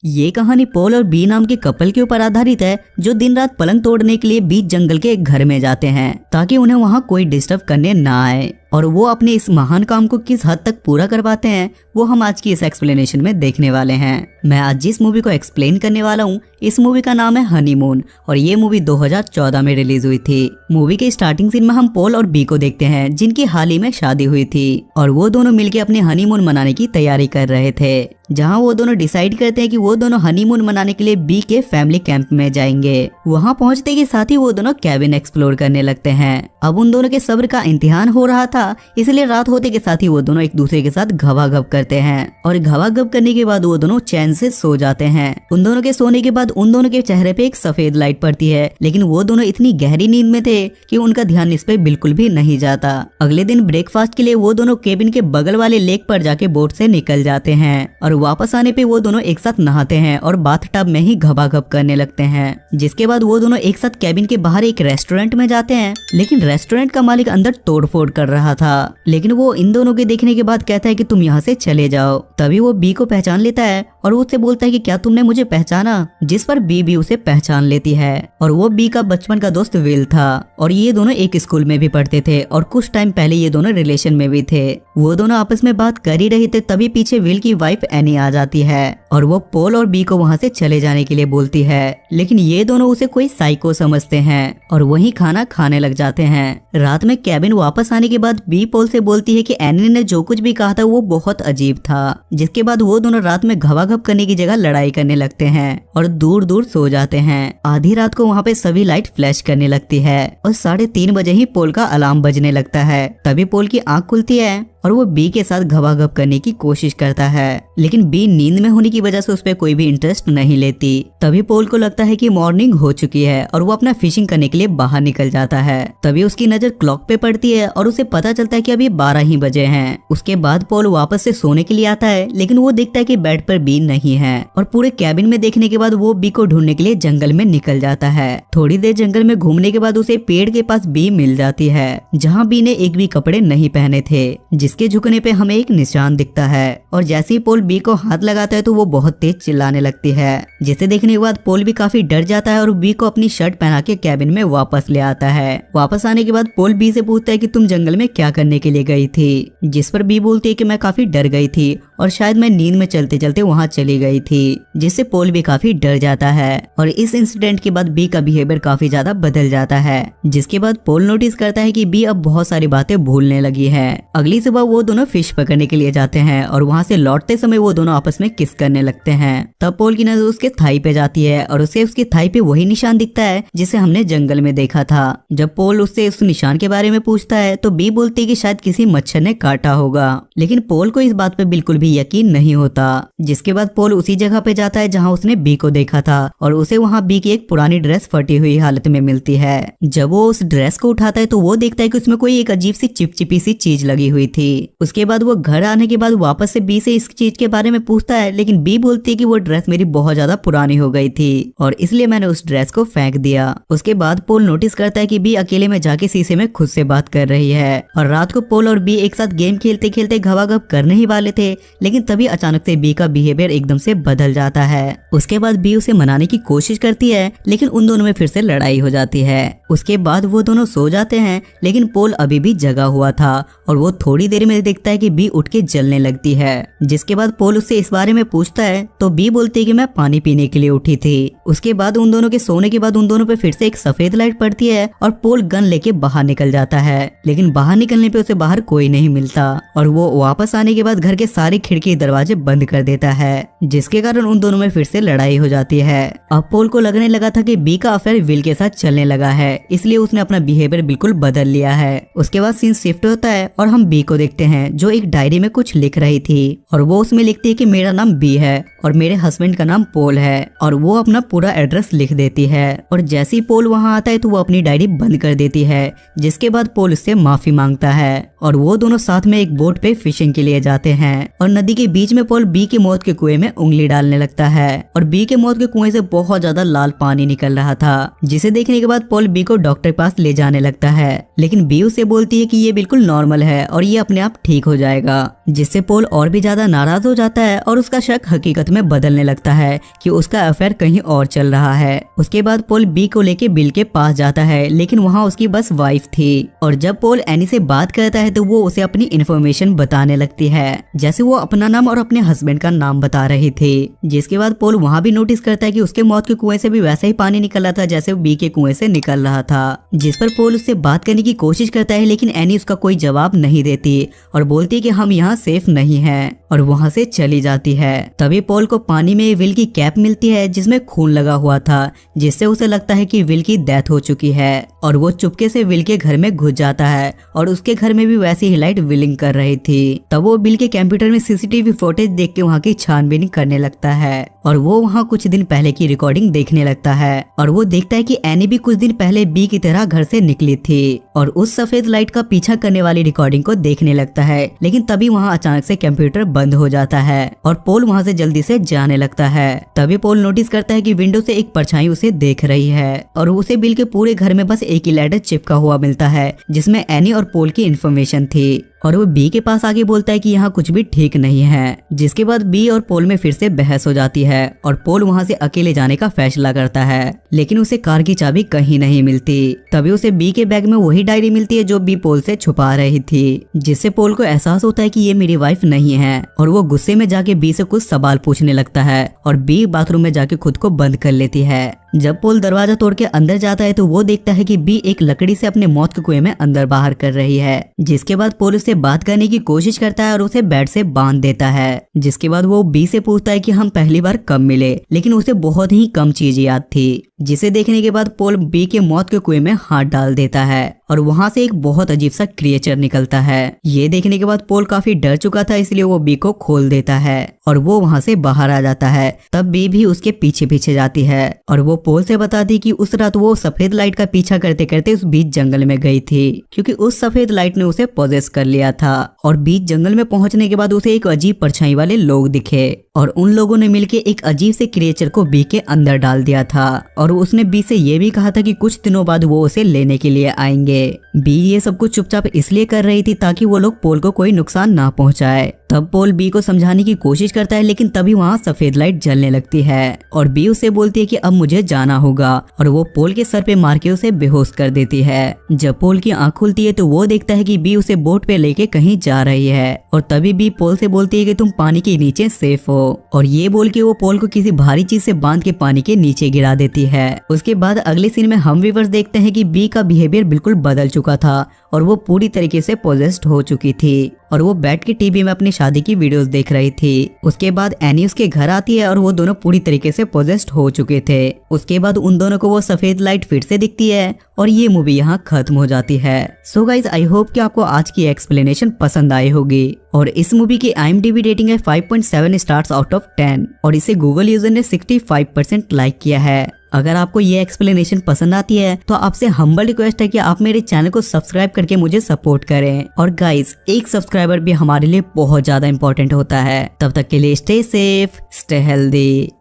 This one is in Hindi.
ये कहानी पॉल और बी नाम के कपल के ऊपर आधारित है जो दिन रात पलंग तोड़ने के लिए बीच जंगल के एक घर में जाते हैं ताकि उन्हें वहाँ कोई डिस्टर्ब करने ना आए। और वो अपने इस महान काम को किस हद तक पूरा कर पाते हैं वो हम आज की इस एक्सप्लेनेशन में देखने वाले हैं। मैं आज जिस मूवी को एक्सप्लेन करने वाला हूँ इस मूवी का नाम है हनीमून और ये मूवी 2014 में रिलीज हुई थी। मूवी के स्टार्टिंग सीन में हम पॉल और बी को देखते हैं जिनकी हाल ही में शादी हुई थी और वो दोनों मिलकर अपने हनीमून मनाने की तैयारी कर रहे थे, जहाँ वो दोनों डिसाइड करते हैं कि वो दोनों हनीमून मनाने के लिए बी के फैमिली कैंप में जाएंगे। वहाँ पहुँचते के साथ ही वो दोनों कैबिन एक्सप्लोर करने लगते हैं। अब उन दोनों के सब्र का इम्तिहान हो रहा था इसलिए रात होते के साथ ही वो दोनों एक दूसरे के साथ घवाघव करते हैं और घवाघव करने के बाद वो दोनों चैन से सो जाते हैं। उन दोनों के सोने के बाद उन दोनों के चेहरे पे एक सफेद लाइट पड़ती है, लेकिन वो दोनों इतनी गहरी नींद में थे कि उनका ध्यान इस पे बिल्कुल भी नहीं जाता। अगले दिन ब्रेकफास्ट के लिए वो दोनों केबिन के बगल वाले लेक पर जाके बोट से निकल जाते हैं और वापस आने पे वो दोनों एक साथ नहाते हैं और बाथ टब में ही घबाघब करने लगते हैं। जिसके बाद वो दोनों एक साथ केबिन के बाहर एक रेस्टोरेंट में जाते हैं, लेकिन रेस्टोरेंट का मालिक अंदर तोड़फोड़ कर रहा था, लेकिन वो इन दोनों के देखने के बाद कहता है कि तुम यहाँ से चले जाओ। तभी वो बी को पहचान लेता है और उससे बोलता है कि क्या तुमने मुझे पहचाना, जिस पर बी भी उसे पहचान लेती है। और वो बी का बचपन का दोस्त विल था और ये दोनों एक स्कूल में भी पढ़ते थे और कुछ टाइम पहले ये दोनों रिलेशन में भी थे। वो दोनों आपस में बात कर ही रहे थे तभी पीछे विल की वाइफ एनी आ जाती है और वो पॉल और बी को वहाँ से चले जाने के लिए बोलती है, लेकिन ये दोनों उसे कोई साइको समझते हैं और वहीं खाना खाने लग जाते हैं। रात में कैबिन वापस आने के बाद बी पॉल से बोलती है कि एनी ने जो कुछ भी कहा था वो बहुत अजीब था। जिसके बाद वो दोनों रात में घवाघव करने की जगह लड़ाई करने लगते हैं और दूर दूर सो जाते हैं। आधी रात को वहाँ पे सभी लाइट फ्लैश करने लगती है और 3:30 बजे ही पॉल का अलार्म बजने लगता है। तभी पॉल की आंख खुलती है और वो बी के साथ घवाघव करने की कोशिश करता है, लेकिन बी नींद में होने की वजह से उस पर कोई भी इंटरेस्ट नहीं लेती। तभी पॉल को लगता है कि मॉर्निंग हो चुकी है और वो अपना फिशिंग करने के लिए बाहर निकल जाता है। तभी उसकी नजर क्लॉक पे पड़ती है और उसे पता चलता है कि अभी 12 ही बजे हैं। उसके बाद पॉल वापस से सोने के लिए आता है, लेकिन वो देखता है कि बेड पर बी नहीं है और पूरे कैबिन में देखने के बाद वो बी को ढूंढने के लिए जंगल में निकल जाता है। थोड़ी देर जंगल में घूमने के बाद उसे पेड़ के पास बी मिल जाती है, जहाँ बी ने एक भी कपड़े नहीं पहने थे, जिसके झुकने पे हमें एक निशान दिखता है। और जैसे ही पॉल बी को हाथ लगाता है तो वो बहुत तेज चिल्लाने लगती है, जिसे देखने के बाद पॉल भी काफी डर जाता है और बी को अपनी शर्ट पहना के कैबिन में वापस ले आता है। वापस आने के बाद पॉल बी से पूछता है कि तुम जंगल में क्या करने के लिए गई थी, जिस पर बी बोलती है कि मैं काफी डर गई थी और शायद मैं नींद में चलते चलते वहाँ चली गई थी, जिससे पॉल भी काफी डर जाता है। और इस इंसिडेंट के बाद बी का बिहेवियर काफी ज्यादा बदल जाता है, जिसके बाद पॉल नोटिस करता है कि बी अब बहुत सारी बातें भूलने लगी है। अगली सुबह वो दोनों फिश पकड़ने के लिए जाते हैं और वहाँ से लौटते समय वो दोनों आपस में किस करने लगते हैं। तब पॉल की नजर उसके थाई पे जाती है और उसे उसकी थाई पे वही निशान दिखता है जिसे हमने जंगल में देखा था। जब पॉल उससे उस निशान के बारे में पूछता है तो बी बोलती है कि शायद किसी मच्छर ने काटा होगा, लेकिन पॉल को इस बात पे बिल्कुल भी यकीन नहीं होता। जिसके बाद पॉल उसी जगह पे जाता है जहाँ उसने बी को देखा था और उसे वहाँ बी की एक पुरानी ड्रेस फटी हुई हालत में मिलती है। जब वो उस ड्रेस को उठाता है तो वो देखता है कि उसमें कोई एक अजीब सी चिपचिपी सी चीज लगी हुई थी। उसके बाद वो घर आने के बाद वापस से बी से इस चीज के बारे में पूछता है, लेकिन बी बोलती है कि वो ड्रेस मेरी बहुत ज्यादा पुरानी हो गई थी और इसलिए मैंने उस ड्रेस को फेंक दिया। उसके बाद पॉल नोटिस करता है कि बी अकेले में जाके शीशे में खुद से बात कर रही है और रात को पॉल और बी एक साथ गेम खेलते खेलते घवाघव करने ही वाले थे, लेकिन तभी अचानक से बी का बिहेवियर एकदम से बदल जाता है। उसके बाद बी उसे मनाने की कोशिश करती है, लेकिन उन दोनों में फिर से लड़ाई हो जाती है। उसके बाद वो दोनों सो जाते हैं, लेकिन पॉल अभी भी जगा हुआ था और वो थोड़ी देर में देखता है कि बी उठ के जलने लगती है। जिसके बाद पॉल उससे इस बारे में पूछता है तो बी बोलती है कि मैं पानी पीने के लिए उठी थी। उसके बाद उन दोनों के सोने के बाद उन दोनों पे फिर से एक सफेद लाइट पड़ती है और पॉल गन लेके बाहर निकल जाता है, लेकिन बाहर निकलने पे उसे बाहर कोई नहीं मिलता और वो वापस आने के बाद घर के सारे खिड़की दरवाजे बंद कर देता है, जिसके कारण उन दोनों में फिर से लड़ाई हो जाती है। अब पॉल को लगने लगा था कि बी का अफेयर विल के साथ चलने लगा है, इसलिए उसने अपना बिहेवियर बिल्कुल बदल लिया है। उसके बाद सीन शिफ्ट होता है और हम बी को देखते हैं जो एक डायरी में कुछ लिख रही थी और वो उसमें लिखती है कि मेरा नाम बी है और मेरे हस्बैंड का नाम पॉल है और वो अपना पूरा एड्रेस लिख देती है। और जैसे ही पॉल वहाँ आता है तो वो अपनी डायरी बंद कर देती है, जिसके बाद पॉल उससे माफी मांगता है और वो दोनों साथ में एक बोट पे फिशिंग के लिए जाते हैं। और नदी के बीच में पॉल बी की मौत के कुएं में उंगली डालने लगता है और बी के मौत के कुएं से बहुत ज्यादा लाल पानी निकल रहा था, जिसे देखने के बाद पॉल बी को डॉक्टर के पास ले जाने लगता है, लेकिन बी उसे बोलती है कि ये बिल्कुल नॉर्मल है और ये अपने अपने आप ठीक हो जाएगा, जिससे पोल और भी ज्यादा नाराज हो जाता है और उसका शक हकीकत में बदलने लगता है कि उसका अफेयर कहीं और चल रहा है। उसके बाद पोल बी को लेके बिल के पास जाता है, लेकिन वहाँ उसकी बस वाइफ थी। और जब पोल एनी से बात करता है तो वो उसे अपनी इन्फॉर्मेशन बताने लगती है, जैसे वो अपना नाम और अपने हस्बैंड का नाम बता रही थी। जिसके बाद पोल वहाँ भी नोटिस करता है कि उसके मौत के कुएं से भी वैसा ही पानी निकल रहा था जैसे वो बी के कुएं से निकल रहा था। जिस पर पोल उससे बात करने की कोशिश करता है, लेकिन एनी उसका कोई जवाब नहीं देती और बोलती है कि हम यहाँ सेफ नहीं हैं, और वहाँ से चली जाती है। तभी पोल को पानी में विल की कैप मिलती है जिसमें खून लगा हुआ था, जिससे उसे लगता है कि विल की डेथ हो चुकी है। और वो चुपके से विल के घर में घुस जाता है और उसके घर में भी वैसी ही लाइट विलिंग कर रही थी। तब वो बिल के कंप्यूटर में सीसीटीवी फुटेज देख के वहाँ की छानबीन करने लगता है और वो वहाँ कुछ दिन पहले की रिकॉर्डिंग देखने लगता है। और वो देखता है कि एनी भी कुछ दिन पहले बी की तरह घर से निकली थी और उस सफेद लाइट का पीछा करने वाली रिकॉर्डिंग को देखने लगता है। लेकिन तभी वहाँ अचानक से कंप्यूटर बंद हो जाता है और पोल वहाँ से जल्दी से जाने लगता है। तभी पोल नोटिस करता है कि विंडो से एक परछाई उसे देख रही है और उसे बिल के पूरे घर में बस एक ही लेटर चिपका हुआ मिलता है जिसमें एनी और पोल की इन्फॉर्मेशन थी। और वो बी के पास आके बोलता है कि यहाँ कुछ भी ठीक नहीं है। जिसके बाद बी और पोल में फिर से बहस हो जाती है और पोल वहाँ से अकेले जाने का फैसला करता है, लेकिन उसे कार की चाबी कहीं नहीं मिलती। तभी उसे बी के बैग में वही डायरी मिलती है जो बी पोल से छुपा रही थी, जिससे पोल को एहसास होता है कि ये मेरी वाइफ नहीं है। और वो गुस्से में जाके बी से कुछ सवाल पूछने लगता है और बी बाथरूम में जाके खुद को बंद कर लेती है। जब पोल दरवाजा तोड़ के अंदर जाता है तो वो देखता है कि बी एक लकड़ी से अपने मौत के कुएं में अंदर बाहर कर रही है। जिसके बाद पोल उससे बात करने की कोशिश करता है और उसे बेड से बांध देता है। जिसके बाद वो बी से पूछता है कि हम पहली बार कब मिले, लेकिन उसे बहुत ही कम चीज याद थी। जिसे देखने के बाद पोल बी के मौत के कुएं में हाथ डाल देता है और वहां से एक बहुत अजीब सा क्रिएचर निकलता है। ये देखने के बाद पोल काफी डर चुका था, इसलिए वो बी को खोल देता है और वो वहां से बाहर आ जाता है। तब बी भी उसके पीछे पीछे जाती है और वो पोल से बताती कि उस रात वो सफेद लाइट का पीछा करते करते उस बीच जंगल में गई थी, क्योंकि उस सफेद लाइट ने उसे पोजेस कर लिया था। और बीच जंगल में पहुंचने के बाद उसे एक अजीब परछाई वाले लोग दिखे और उन लोगों ने मिलके एक अजीब से क्रिएचर को बी के अंदर डाल दिया था। और उसने बी से ये भी कहा था कि कुछ दिनों बाद वो उसे लेने के लिए आएंगे। बी ये सब कुछ चुपचाप इसलिए कर रही थी ताकि वो लोग पोल को कोई नुकसान ना पहुंचाए। तब पोल बी को समझाने की कोशिश करता है, लेकिन तभी वहाँ सफेद लाइट जलने लगती है और बी उसे बोलती है कि अब मुझे जाना होगा और वो पोल के सर पे मार के उसे बेहोश कर देती है। जब पोल की आंख खुलती है तो वो देखता है कि बी उसे बोट पे लेके कहीं जा रही है और तभी बी पोल से बोलती है कि तुम पानी के नीचे सेफ हो। और ये बोल के वो पोल को किसी भारी चीज से बांध के पानी के नीचे गिरा देती है। उसके बाद अगले सीन में हम व्यूअर्स देखते हैं कि बी का बिहेवियर बिल्कुल बदल चुका था और वो पूरी तरीके से पोजेस्ड हो चुकी थी और वो बैठ के टीवी में अपनी शादी की वीडियोस देख रही थी। उसके बाद एनी उसके घर आती है और वो दोनों पूरी तरीके से पोजेस्ड हो चुके थे। उसके बाद उन दोनों को वो सफेद लाइट फिर से दिखती है और ये मूवी यहाँ खत्म हो जाती है। सो गाइज, आई होप कि आपको आज की एक्सप्लेनेशन पसंद आई होगी। और इस मूवी की IMDb रेटिंग है 5.7 स्टार्स आउट ऑफ 10 और इसे गूगल यूजर ने 65% लाइक किया है। अगर आपको ये एक्सप्लेनेशन पसंद आती है तो आपसे हम्बल रिक्वेस्ट है कि आप मेरे चैनल को सब्सक्राइब करके मुझे सपोर्ट करें। और गाइस, एक सब्सक्राइबर भी हमारे लिए बहुत ज्यादा इंपॉर्टेंट होता है। तब तक के लिए स्टे सेफ, स्टे हेल्दी।